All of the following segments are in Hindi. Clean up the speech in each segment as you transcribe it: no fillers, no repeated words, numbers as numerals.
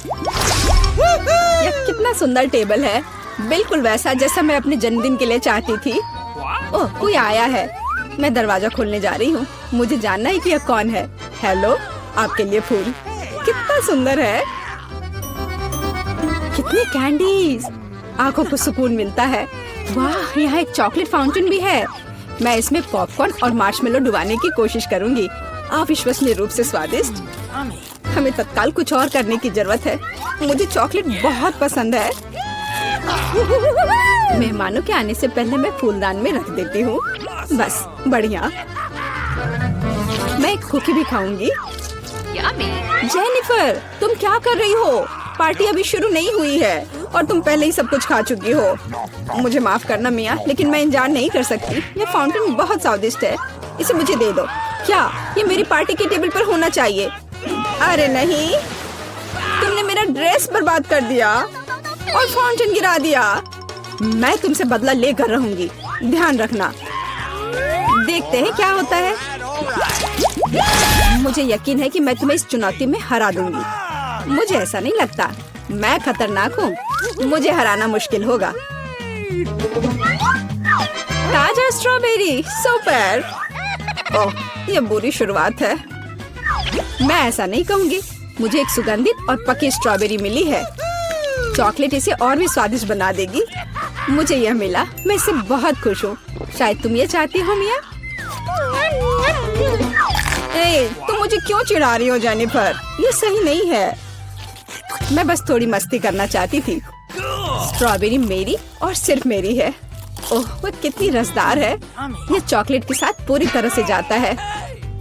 यह कितना सुंदर टेबल है, बिल्कुल वैसा जैसा मैं अपने जन्मदिन के लिए चाहती थी। ओह, कोई आया है। मैं दरवाजा खोलने जा रही हूँ। मुझे जानना है कि यह कौन है। हेलो, आपके लिए फूल। कितना सुंदर है। कितनी कैंडीज, आंखों को सुकून मिलता है। वाह, यहाँ एक चॉकलेट फाउंटेन भी है। मैं इसमें पॉपकॉर्न और मार्शमेलो डुबाने की कोशिश करूंगी। अविश्वसनीय रूप से स्वादिष्ट। हमें तत्काल कुछ और करने की जरूरत है। मुझे चॉकलेट बहुत पसंद है। मेहमानों के आने से पहले मैं फूलदान में रख देती हूँ। बस, बढ़िया। मैं एक कुकी भी खाऊंगी। जेनिफर, तुम क्या कर रही हो? पार्टी अभी शुरू नहीं हुई है और तुम पहले ही सब कुछ खा चुकी हो। मुझे माफ करना मिया, लेकिन मैं इंतजार नहीं कर सकती। ये फाउंटेन बहुत स्वादिष्ट है। इसे मुझे दे दो। क्या ये मेरी पार्टी के टेबल पर होना चाहिए? अरे नहीं, तुमने मेरा ड्रेस बर्बाद कर दिया और फाउंटेन गिरा दिया। मैं तुमसे बदला लेकर रहूंगी, ध्यान रखना। देखते हैं क्या होता है। मुझे यकीन है कि मैं तुम्हें इस चुनौती में हरा दूंगी। मुझे ऐसा नहीं लगता। मैं खतरनाक हूँ, मुझे हराना मुश्किल होगा। ताजा स्ट्रॉबेरी, सुपर। ओह, ये बुरी शुरुआत है। मैं ऐसा नहीं कहूँगी। मुझे एक सुगंधित और पकी स्ट्रॉबेरी मिली है। चॉकलेट इसे और भी स्वादिष्ट बना देगी। मुझे यह मिला, मैं इससे बहुत खुश हूँ। शायद तुम ये चाहती हो मिया। तुम मुझे क्यों चिढ़ा रही हो जेनिफर? ये सही नहीं है। मैं बस थोड़ी मस्ती करना चाहती थी। स्ट्रॉबेरी मेरी और सिर्फ मेरी है। ओह, वो कितनी रसदार है। ये चॉकलेट के साथ पूरी तरह से जाता है।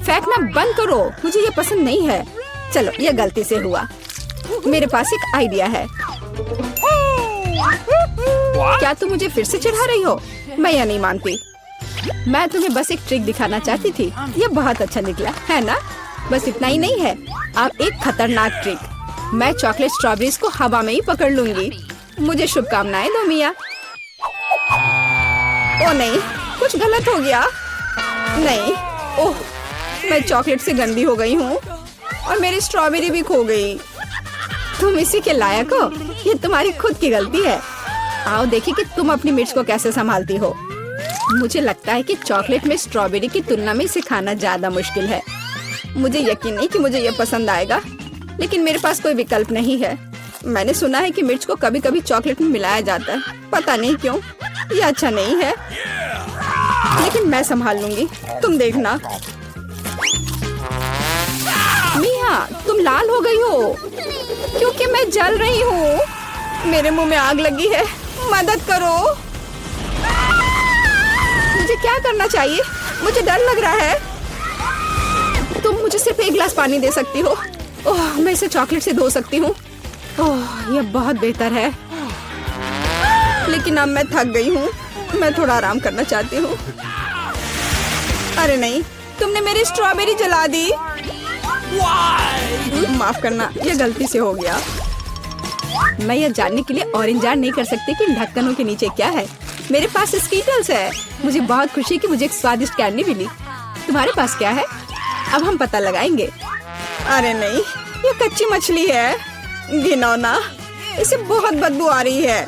फेंकना बंद करो, मुझे ये पसंद नहीं है। चलो, ये गलती से हुआ। मेरे पास एक आइडिया है। क्या तुम मुझे फिर से चिढ़ा रही हो? मैं यह नहीं मानती। मैं तुम्हें बस एक ट्रिक दिखाना चाहती थी। ये बहुत अच्छा निकला, है ना? बस इतना ही नहीं है, अब एक खतरनाक ट्रिक। मैं चॉकलेट स्ट्रॉबेरीज को हवा में ही पकड़ लूंगी। मुझे शुभकामनाएं दो मिया। ओ नहीं, कुछ गलत हो गया। नहीं, ओह, मैं चॉकलेट से गंदी हो गई हूँ और मेरी स्ट्रॉबेरी भी खो गई। तुम इसी के लायक हो। ये तुम्हारी खुद की गलती है। आओ देखिए कि तुम अपनी मिर्च को कैसे संभालती हो। मुझे लगता है कि चॉकलेट में स्ट्रॉबेरी की तुलना में इसे खाना ज्यादा मुश्किल है। मुझे यकीन नहीं कि मुझे यह पसंद आएगा, लेकिन मेरे पास कोई विकल्प नहीं है। मैंने सुना है कि मिर्च को कभी कभी चॉकलेट में मिलाया जाता है, पता नहीं क्यों। ये अच्छा नहीं है, लेकिन मैं संभाल लूंगी, तुम देखना। मिया, तुम लाल हो गई हो क्योंकि मैं जल रही हूँ। मेरे मुंह में आग लगी है, मदद करो। मुझे क्या करना चाहिए? मुझे डर लग रहा है। तुम मुझे सिर्फ एक गिलास पानी दे सकती हो। ओह, मैं इसे चॉकलेट से धो सकती हूँ। ओह, यह बहुत बेहतर है, लेकिन अब मैं थक गई हूँ। मैं थोड़ा आराम करना चाहती हूँ। अरे नहीं, तुमने मेरी स्ट्रॉबेरी जला दी। माफ करना, यह गलती से हो गया। मैं यह जानने के लिए और इंतजार नहीं कर सकती कि इन ढक्कनों के नीचे क्या है। मेरे पास स्कीटल्स है। मुझे बहुत खुशी कि मुझे एक स्वादिष्ट कैंडी मिली। तुम्हारे पास क्या है? अब हम पता लगाएंगे। अरे नहीं, ये कच्ची मछली है। घिनौना, इसे बहुत बदबू आ रही है,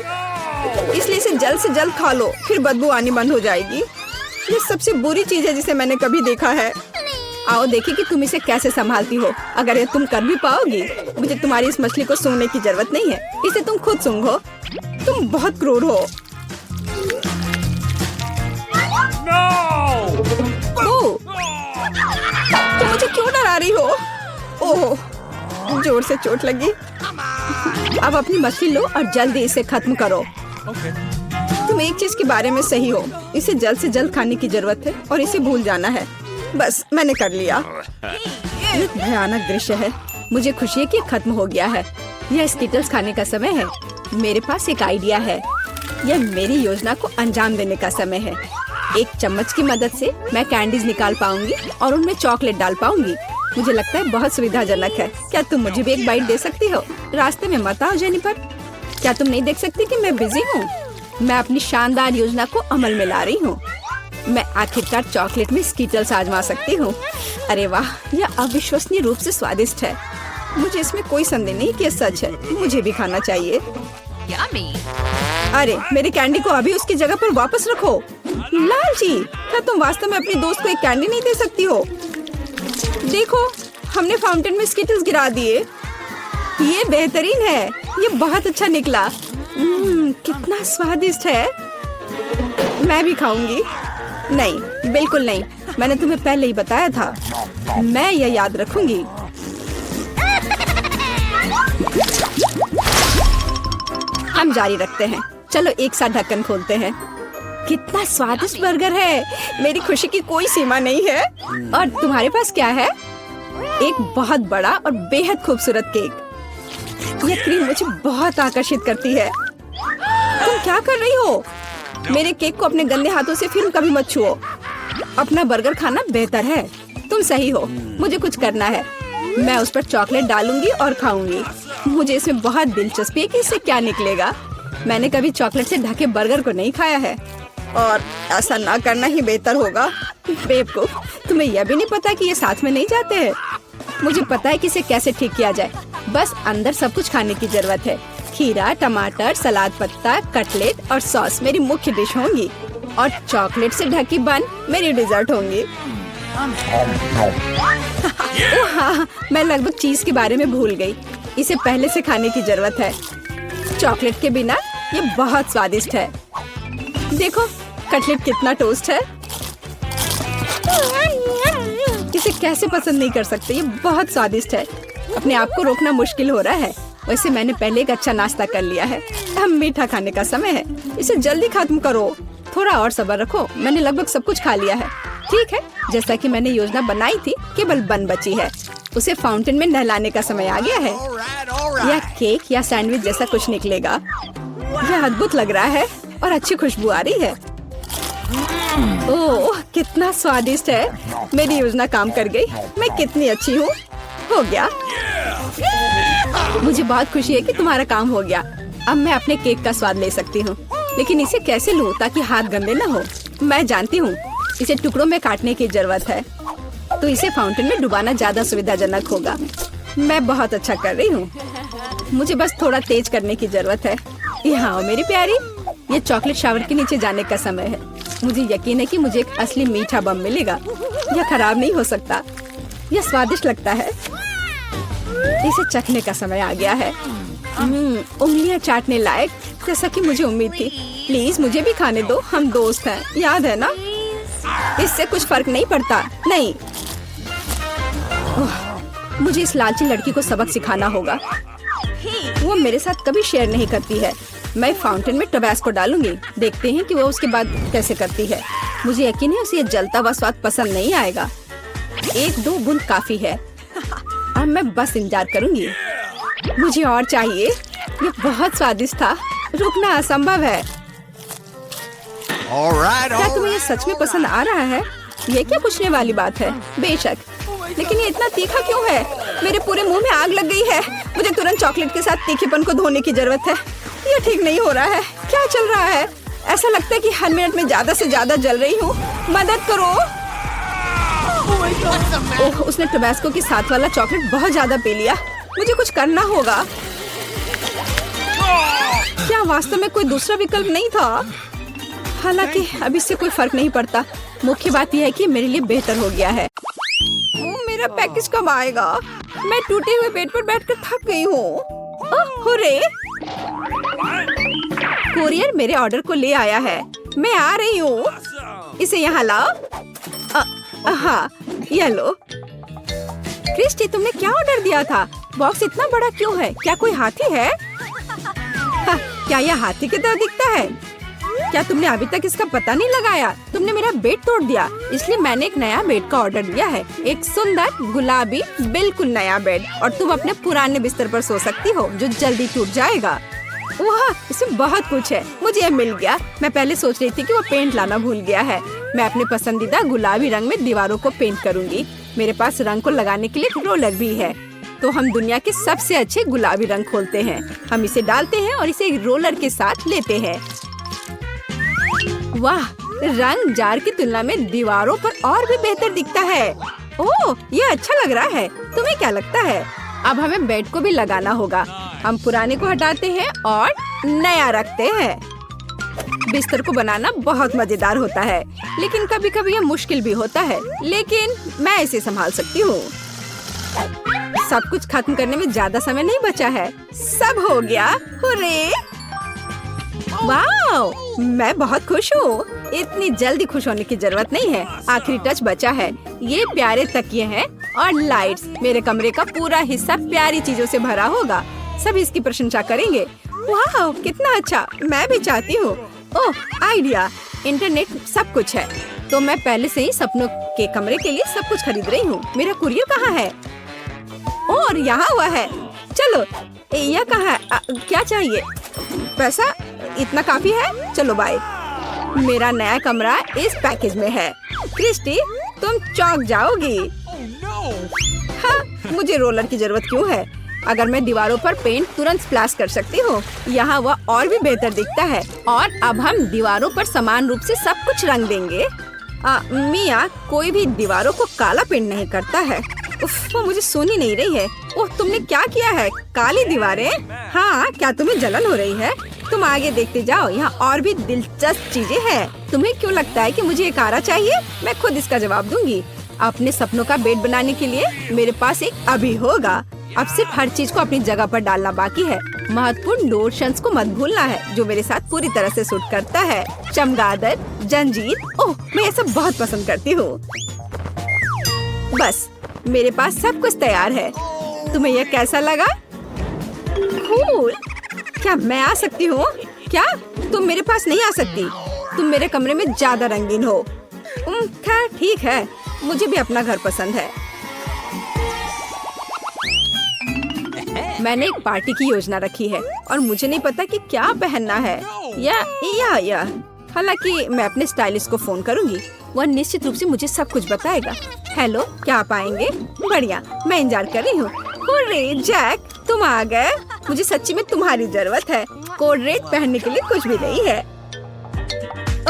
इसलिए इसे जल्द से जल्द खा लो, फिर बदबू आनी बंद हो जाएगी। ये सबसे बुरी चीज है जिसे मैंने कभी देखा है। आओ देखिए कि तुम इसे कैसे संभालती हो। अगर ये तुम कर भी पाओगी, मुझे तुम्हारी इस मछली को सूंघने की जरूरत नहीं है। इसे तुम खुद सूंघो। तुम बहुत क्रूर हो। ओह, तुम मुझे क्यों डरा रही हो? ओह, जोर से चोट लगी। अब अपनी मछली लो और जल्दी इसे खत्म करो। तुम एक चीज के बारे में सही हो, इसे जल्द से जल्द खाने की जरूरत है और इसे भूल जाना है। बस, मैंने कर लिया। ये भयानक दृश्य है। मुझे खुशी है कि खत्म हो गया है। यह स्कीटल्स खाने का समय है। मेरे पास एक आइडिया है। यह मेरी योजना को अंजाम देने का समय है। एक चम्मच की मदद से मैं कैंडीज निकाल पाऊंगी और उनमें चॉकलेट डाल पाऊंगी। मुझे लगता है बहुत सुविधाजनक है। क्या तुम मुझे भी एक बाइट दे सकती हो? रास्ते में मत आओ जेनिफर। क्या तुम नहीं देख सकती कि मैं बिजी हूँ? मैं अपनी शानदार योजना को अमल में ला रही हूँ। मैं आखिरकार चॉकलेट में स्कीटल्स आजमा सकती हूँ। अरे वाह, यह अविश्वसनीय रूप से स्वादिष्ट है। मुझे इसमें कोई संदेह नहीं कि ये सच है। मुझे भी खाना चाहिए। अरे मेरे कैंडी को अभी उसकी जगह पर वापस रखो। लालची, क्या तुम वास्तव में अपनी दोस्त को एक कैंडी नहीं दे सकती हो? देखो, हमने फाउंटेन में स्किटल्स गिरा दिए। ये बेहतरीन है। ये बहुत अच्छा निकला। कितना स्वादिष्ट है। मैं भी खाऊंगी। नहीं, बिल्कुल नहीं। मैंने तुम्हें पहले ही बताया था। मैं ये याद रखूंगी। हम जारी रखते हैं। चलो एक साथ ढक्कन खोलते हैं। कितना स्वादिष्ट बर्गर है। मेरी खुशी की कोई सीमा नहीं है। और तुम्हारे पास क्या है? एक बहुत बड़ा और बेहद खूबसूरत केक। यह क्रीम मुझे बहुत आकर्षित करती है। तुम क्या कर रही हो? मेरे केक को अपने गंदे हाथों से फिर कभी मत छुओ। अपना बर्गर खाना बेहतर है। तुम सही हो। मुझे कुछ करना है। मैं उस पर चॉकलेट डालूंगी और खाऊंगी। मुझे इसमें बहुत दिलचस्पी है कि इससे क्या निकलेगा। मैंने कभी चॉकलेट से ढके बर्गर को नहीं खाया है और ऐसा ना करना ही बेहतर होगा। बेवकूफ, तुम्हें यह भी नहीं पता कि ये साथ में नहीं जाते हैं। मुझे पता है कि इसे कैसे ठीक किया जाए। बस अंदर सब कुछ खाने की जरूरत है। खीरा, टमाटर, सलाद पत्ता, कटलेट और सॉस मेरी मुख्य डिश होंगी और चॉकलेट से ढकी बन मेरी डिजर्ट होंगी। हाँ, मैं लगभग चीज के बारे में भूल गई। इसे पहले से खाने की जरूरत है। चॉकलेट के बिना ये बहुत स्वादिष्ट है। देखो, कटलेट कितना टोस्ट है। इसे कैसे पसंद नहीं कर सकते। ये बहुत स्वादिष्ट है। अपने आप को रोकना मुश्किल हो रहा है। वैसे मैंने पहले एक अच्छा नाश्ता कर लिया है। अब मीठा खाने का समय है। इसे जल्दी खत्म करो। थोड़ा और सब्र रखो। मैंने लगभग सब कुछ खा लिया है। ठीक है, जैसा कि मैंने योजना बनाई थी, केवल बन बची है। उसे फाउंटेन में नहलाने का समय आ गया है। यह केक या सैंडविच जैसा कुछ निकलेगा। यह अद्भुत लग रहा है और अच्छी खुशबू आ रही है। ओह, कितना स्वादिष्ट है। मेरी योजना काम कर गई। मैं कितनी अच्छी हूँ। हो गया। मुझे बहुत खुशी है कि तुम्हारा काम हो गया। अब मैं अपने केक का स्वाद ले सकती हूँ। लेकिन इसे कैसे लूँ ताकि हाथ गंदे न हो? मैं जानती हूँ, इसे टुकड़ों में काटने की जरूरत है। तो इसे फाउंटेन में डुबाना ज्यादा सुविधाजनक होगा। मैं बहुत अच्छा कर रही हूँ। मुझे बस थोड़ा तेज करने की जरूरत है। यहाँ आओ मेरी प्यारी। ये चॉकलेट शावर के नीचे जाने का समय है। मुझे यकीन है कि मुझे एक असली मीठा बम मिलेगा। यह खराब नहीं हो सकता। यह स्वादिष्ट लगता है। इसे चखने का समय आ गया है। उंगलियां चाटने लायक, जैसा कि मुझे उम्मीद थी। प्लीज मुझे भी खाने दो। हम दोस्त हैं, याद है ना? इससे कुछ फर्क नहीं पड़ता। नहीं, मुझे इस लालची लड़की को सबक सिखाना होगा। वो मेरे साथ कभी शेयर नहीं करती है। मैं फाउंटेन में टबैस्को डालूंगी। देखते हैं कि वो उसके बाद कैसे करती है। मुझे यकीन है उसे ये जलता हुआ स्वाद पसंद नहीं आएगा। 1-2 बूंद काफी है। अब मैं बस इंतजार करूंगी। मुझे और चाहिए। ये बहुत स्वादिष्ट था। रुकना असंभव है। क्या तुम्हें ये सच में पसंद आ रहा है? ये क्या पूछने वाली बात है? बेशक, लेकिन ये इतना तीखा क्यों है? मेरे पूरे मुंह में आग लग गई है। मुझे तुरंत चॉकलेट के साथ तीखेपन को धोने की जरूरत है। ये ठीक नहीं हो रहा है। क्या चल रहा है? ऐसा लगता है कि हर मिनट में ज्यादा से ज्यादा जल रही हूँ। मदद करो। ओह, उसने टबैस्को के साथ वाला चॉकलेट बहुत ज्यादा पी लिया। मुझे कुछ करना होगा। क्या वास्तव में कोई दूसरा विकल्प नहीं था? हालांकि अब इससे कोई फर्क नहीं पड़ता। मुख्य बात यह है कि मेरे लिए बेहतर हो गया है। मेरा पैकेज कब आएगा? मैं टूटे हुए बेड पर बैठकर थक गई हूँ। हुर्रे! कोरियर मेरे ऑर्डर को ले आया है। मैं आ रही हूँ। इसे यहाँ लाओ। हाँ, ये लो। क्रिस्टी, तुमने क्या ऑर्डर दिया था? बॉक्स इतना बड़ा क्यों है? क्या कोई हाथी है? क्या यह हाथी की तरह दिखता है? क्या तुमने अभी तक इसका पता नहीं लगाया? तुमने मेरा बेड तोड़ दिया, इसलिए मैंने एक नया बेड का ऑर्डर दिया है। एक सुंदर गुलाबी बिल्कुल नया बेड। और तुम अपने पुराने बिस्तर पर सो सकती हो, जो जल्दी टूट जाएगा। वाह, इसमें बहुत कुछ है। मुझे ये मिल गया। मैं पहले सोच रही थी कि वो पेंट लाना भूल गया है। मैं अपने पसंदीदा गुलाबी रंग में दीवारों को पेंट करूंगी। मेरे पास रंग को लगाने के लिए रोलर भी है। तो हम दुनिया के सबसे अच्छे गुलाबी रंग खोलते हैं। हम इसे डालते हैं और इसे रोलर के साथ लेते हैं। वाह, रंग जार की तुलना में दीवारों पर और भी बेहतर दिखता है। ओह, ये अच्छा लग रहा है। तुम्हें क्या लगता है? अब हमें बेड को भी लगाना होगा। हम पुराने को हटाते हैं और नया रखते हैं। बिस्तर को बनाना बहुत मजेदार होता है, लेकिन कभी कभी ये मुश्किल भी होता है, लेकिन मैं इसे संभाल सकती हूँ। सब कुछ खत्म करने में ज्यादा समय नहीं बचा है। सब हो गया। हुर्रे! वाओ! मैं बहुत खुश हूँ। इतनी जल्दी खुश होने की जरूरत नहीं है। आखिरी टच बचा है। ये प्यारे तकिए हैं और लाइट्स। मेरे कमरे का पूरा हिस्सा प्यारी चीजों से भरा होगा। सब इसकी प्रशंसा करेंगे। वाह, कितना अच्छा! मैं भी चाहती हूँ। ओह, आइडिया! इंटरनेट सब कुछ है, तो मैं पहले से ही सपनों के कमरे के लिए सब कुछ खरीद रही हूँ। मेरा कुरियर कहाँ है? और यहाँ हुआ है। चलो, यह कहाँ है? क्या चाहिए? पैसा इतना काफी है। चलो बाय। मेरा नया कमरा इस पैकेज में है। क्रिस्टी, तुम चौंक जाओगी। हाँ, मुझे रोलर की जरूरत क्यों है? अगर मैं दीवारों पर पेंट तुरंत स्प्लैश कर सकती हूँ। यहाँ वह और भी बेहतर दिखता है। और अब हम दीवारों पर समान रूप से सब कुछ रंग देंगे। मिया, कोई भी दीवारों को काला पेंट नहीं करता है। उफ, वो मुझे सुन ही नहीं रही है। ओह, तुमने क्या किया है? काली दीवारें? हाँ, क्या तुम्हें जलन हो रही है? तुम आगे देखते जाओ, यहाँ और भी दिलचस्प चीजें हैं। तुम्हें क्यों लगता है कि मुझे एक आरा चाहिए? मैं खुद इसका जवाब दूंगी। अपने सपनों का बेड बनाने के लिए मेरे पास एक अभी होगा। अब सिर्फ हर चीज को अपनी जगह पर डालना बाकी है। महत्वपूर्ण लोशंस को मत भूलना है, जो मेरे साथ पूरी तरह से सूट करता है। चमगादड़, जंजीर, ओह, मैं ये सब बहुत पसंद करती हूँ। बस, मेरे पास सब कुछ तैयार है। तुम्हें यह कैसा लगा? कूल! क्या मैं आ सकती हूँ? क्या तुम मेरे पास नहीं आ सकती? तुम मेरे कमरे में ज्यादा रंगीन हो। खैर ठीक है, मुझे भी अपना घर पसंद है। मैंने एक पार्टी की योजना रखी है और मुझे नहीं पता कि क्या पहनना है। या हालांकि मैं अपने स्टाइलिस्ट को फोन करूंगी। वह निश्चित रूप से मुझे सब कुछ बताएगा। हेलो, क्या आप आएंगे? बढ़िया, मैं इंतजार कर रही हूँ। हुर्रे, जैक, तुम आ गए। मुझे सच्ची में तुम्हारी जरूरत है। कोड रेड पहनने के लिए कुछ भी नहीं है।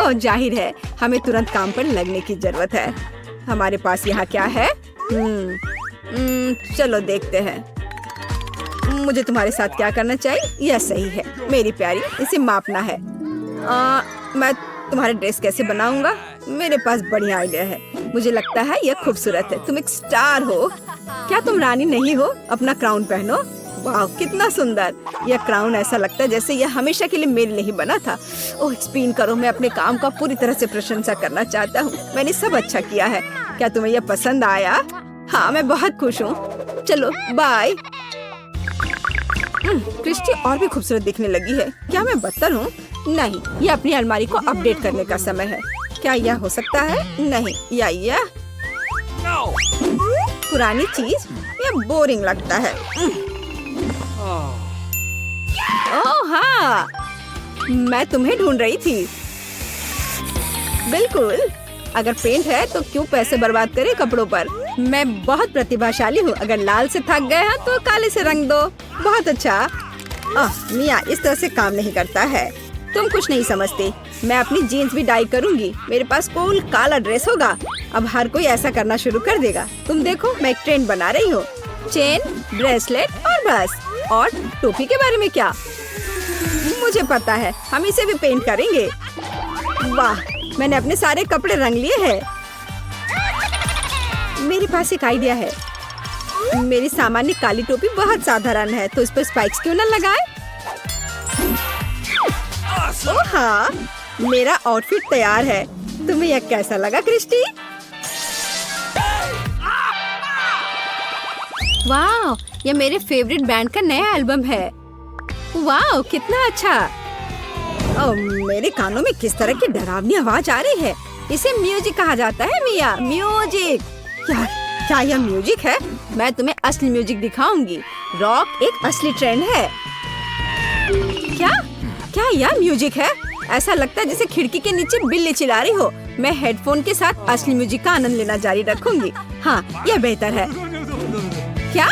ओह, जाहिर है, हमें तुरंत काम पर लगने की जरूरत है। हमारे पास यहाँ क्या है? चलो देखते हैं। मुझे तुम्हारे साथ क्या करना चाहिए? यह सही है मेरी प्यारी, इसे मापना है। मैं तुम्हारे ड्रेस कैसे बनाऊंगा? मेरे पास बढ़िया आइडिया है। मुझे लगता है यह खूबसूरत है। तुम एक स्टार हो। क्या तुम रानी नहीं हो? अपना क्राउन पहनो। वाह, कितना सुंदर! यह क्राउन ऐसा लगता है जैसे यह हमेशा के लिए मेरे लिए ही बना था। ओह, स्पिन करो। मैं अपने काम का पूरी तरह से प्रशंसा करना चाहता हूँ। मैंने सब अच्छा किया है। क्या तुम्हें यह पसंद आया? हाँ, मैं बहुत खुश हूँ। चलो बाय। क्रिस्टी और भी खूबसूरत दिखने लगी है। क्या मैं बदतर हूँ? नहीं, यह अपनी अलमारी को अपडेट करने का समय है। क्या यह हो सकता है? नहीं, यह पुरानी चीज, यह बोरिंग लगता है। ओह हाँ, मैं तुम्हें ढूंढ रही थी। बिल्कुल, अगर पेंट है तो क्यों पैसे बर्बाद करे कपड़ों पर। मैं बहुत प्रतिभाशाली हूँ। अगर लाल से थक गए हैं तो काले से रंग दो। बहुत अच्छा। मिया, इस तरह से काम नहीं करता है। तुम कुछ नहीं समझती। मैं अपनी जीन्स भी डाई करूंगी। मेरे पास कूल काला ड्रेस होगा। अब हर कोई ऐसा करना शुरू कर देगा। तुम देखो, मैं एक ट्रेंड बना रही हूँ। चेन, ब्रेसलेट और बस। और टोपी के बारे में क्या? मुझे पता है, हम इसे भी पेंट करेंगे। वाह, मैंने अपने सारे कपड़े रंग लिए हैं। मेरे पास एक आइडिया है। मेरी सामान्य काली टोपी बहुत साधारण है, तो इस पर स्पाइक्स क्यों न लगाए? ओह हाँ, मेरा आउटफिट तैयार है। तुम्हें यह कैसा लगा क्रिस्टी? वाह, यह मेरे फेवरेट बैंड का नया एल्बम है। वाह, कितना अच्छा। ओह, मेरे कानों में किस तरह की डरावनी आवाज आ रही है। इसे म्यूजिक कहा जाता है मिया। म्यूजिक? क्या यह म्यूजिक है? मैं तुम्हें असली म्यूजिक दिखाऊंगी। रॉक एक असली ट्रेंड है। क्या यह म्यूजिक है? ऐसा लगता है जैसे खिड़की के नीचे बिल्ली चिल्ला रही हो। मैं हेडफोन के साथ असली म्यूजिक का आनंद लेना जारी रखूंगी। हाँ, यह बेहतर है। क्या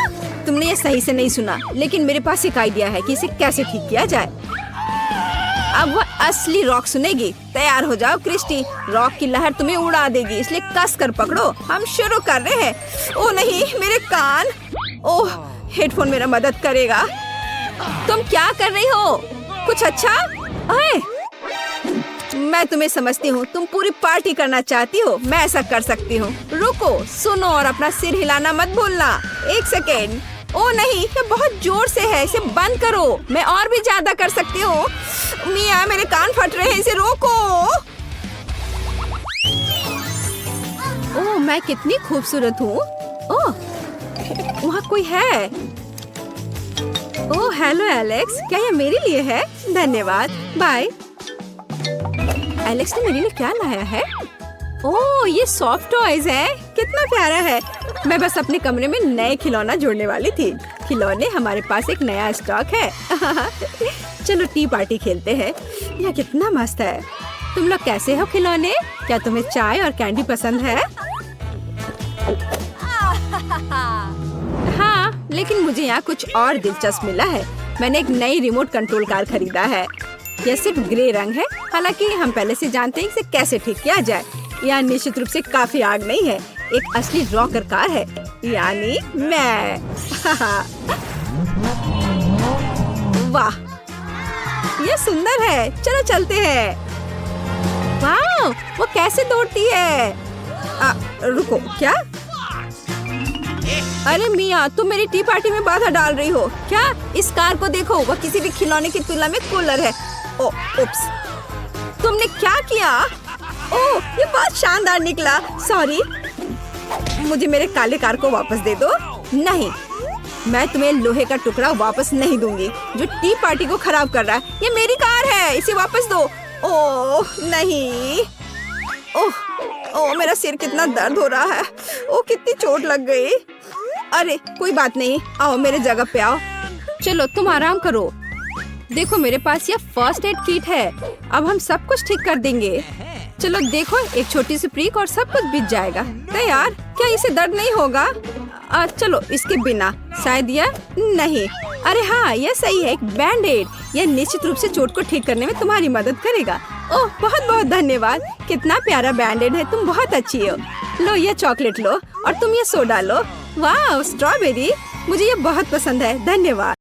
तुमने ये सही से नहीं सुना? लेकिन मेरे पास एक आइडिया है कि इसे कैसे ठीक किया जाए। अब वह असली रॉक सुनेगी। तैयार हो जाओ क्रिस्टी, रॉक की लहर तुम्हें उड़ा देगी, इसलिए कस कर पकड़ो। हम शुरू कर रहे हैं। ओह नहीं, मेरे कान! ओह, हेडफोन मेरा मदद करेगा। तुम क्या कर रही हो? कुछ अच्छा? अरे मैं तुम्हें समझती हूँ, तुम पूरी पार्टी करना चाहती हो। मैं ऐसा कर सकती हूँ। रुको, सुनो और अपना सिर हिलाना मत भूलना। 1 सेकेंड। ओ नहीं, ये बहुत जोर से है, इसे बंद करो। मैं और भी ज्यादा कर सकती हूँ। मिया, मेरे कान फट रहे हैं, इसे रोको। ओह, मैं कितनी खूबसूरत हूँ। ओह, वहाँ कोई है। ओह हेलो एलेक्स, क्या ये मेरे लिए है? धन्यवाद, बाय। एलेक्स ने मेरे लिए क्या लाया है? ओह, ये सॉफ्ट टॉयज है। कितना प्यारा है। मैं बस अपने कमरे में नए खिलौना जोड़ने वाली थी। खिलौने, हमारे पास एक नया स्टॉक है। चलो टी पार्टी खेलते हैं। यह कितना मस्त है। तुम लोग कैसे हो खिलौने? क्या तुम्हें चाय और कैंडी पसंद है? हाँ, लेकिन मुझे यहाँ कुछ और दिलचस्प मिला है। मैंने एक नई रिमोट कंट्रोल कार खरीदा है। यह सिर्फ ग्रे रंग है, हालांकि हम पहले से जानते हैं इसे कैसे ठीक किया जाए। यह निश्चित रूप से काफी आग नहीं है, एक असली रॉकर कार है, यानी मैं। वाह, यह सुंदर है। चलो चलते हैं। वाह, वो कैसे दौड़ती है? रुको, क्या? अरे मिया, तुम मेरी टी पार्टी में बाधा डाल रही हो क्या? इस कार को देखो, वह किसी भी खिलौने की तुलना में कूलर है। ओह, उप्स, तुमने क्या किया? ओह, ये बहुत शानदार निकला। सॉरी, मुझे मेरे काले कार को वापस दे दो। नहीं, मैं तुम्हें लोहे का टुकड़ा वापस नहीं दूंगी जो टी पार्टी को खराब कर रहा है। ये मेरी कार है, इसे वापस दो। ओह नहीं, ओह, मेरा सिर कितना दर्द हो रहा है। ओह, कितनी चोट लग गई। अरे कोई बात नहीं, आओ मेरे जगह पे आओ। चलो तुम आराम करो। देखो, मेरे पास यह फर्स्ट एड किट है। अब हम सब कुछ ठीक कर देंगे। चलो देखो, एक छोटी सी प्रीक और सब कुछ बीत जाएगा। तैयार? क्या इसे दर्द नहीं होगा? चलो इसके बिना शायद यह नहीं। अरे हाँ, यह सही है, एक बैंड एड। यह निश्चित रूप से चोट को ठीक करने में तुम्हारी मदद करेगा। ओह, बहुत बहुत धन्यवाद। कितना प्यारा बैंड एड है, तुम बहुत अच्छी हो। लो, ये चॉकलेट लो और तुम ये सोडा लो। वाह, स्ट्रॉबेरी, मुझे ये बहुत पसंद है। धन्यवाद।